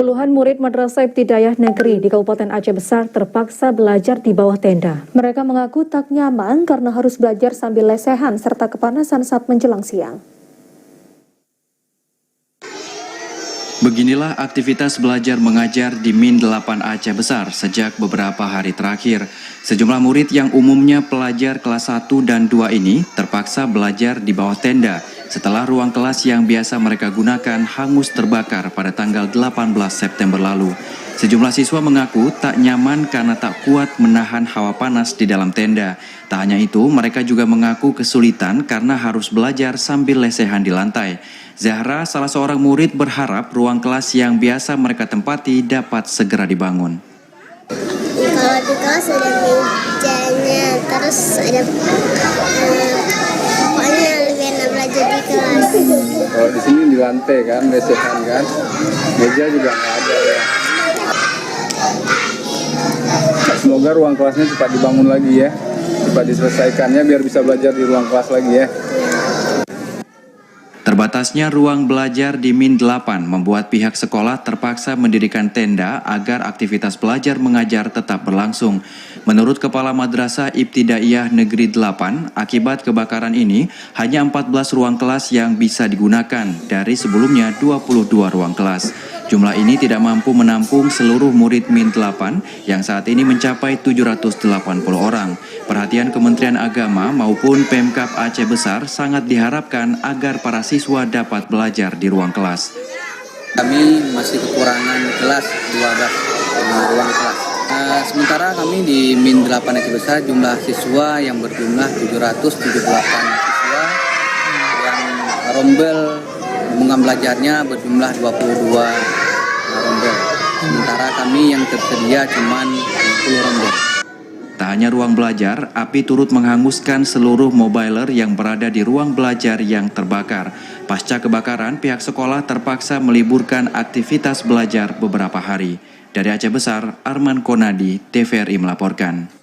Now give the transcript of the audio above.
Puluhan murid Madrasah Ibtidaiyah Negeri di Kabupaten Aceh Besar terpaksa belajar di bawah tenda. Mereka mengaku tak nyaman karena harus belajar sambil lesehan serta kepanasan saat menjelang siang. Beginilah aktivitas belajar mengajar di Min 8 Aceh Besar sejak beberapa hari terakhir. Sejumlah murid yang umumnya pelajar kelas 1 dan 2 ini terpaksa belajar di bawah tenda setelah ruang kelas yang biasa mereka gunakan hangus terbakar pada tanggal 18 September lalu. Sejumlah siswa mengaku tak nyaman karena tak kuat menahan hawa panas di dalam tenda. Tak hanya itu, mereka juga mengaku kesulitan karena harus belajar sambil lesehan di lantai. Zahra, salah seorang murid, berharap ruang kelas yang biasa mereka tempati dapat segera dibangun. Kalau di kelas ada mejanya, terus ada pokoknya lebih enak belajar di kelas. Kalau di sini di lantai kan, lesehan kan, meja juga nggak ada ya. Semoga ruang kelasnya cepat dibangun lagi ya, cepat diselesaikannya biar bisa belajar di ruang kelas lagi ya. Terbatasnya ruang belajar di Min 8 membuat pihak sekolah terpaksa mendirikan tenda agar aktivitas belajar mengajar tetap berlangsung. Menurut Kepala Madrasah Ibtidaiyah Negeri 8, akibat kebakaran ini hanya 14 ruang kelas yang bisa digunakan dari sebelumnya 22 ruang kelas. Jumlah ini tidak mampu menampung seluruh murid Min 8 yang saat ini mencapai 780 orang. Perhatian Kementerian Agama maupun Pemkab Aceh Besar sangat diharapkan agar para siswa dapat belajar di ruang kelas. Kami masih kekurangan kelas 12 ruang kelas. Sementara kami di Min 8 Aceh Besar jumlah siswa yang berjumlah 778 siswa yang rombel bunga belajarnya berjumlah 22 rombel. Sementara kami yang tersedia cuma 10 rombel. Tak hanya ruang belajar, api turut menghanguskan seluruh mobiler yang berada di ruang belajar yang terbakar. Pasca kebakaran, pihak sekolah terpaksa meliburkan aktivitas belajar beberapa hari. Dari Aceh Besar, Arman Konadi, TVRI melaporkan.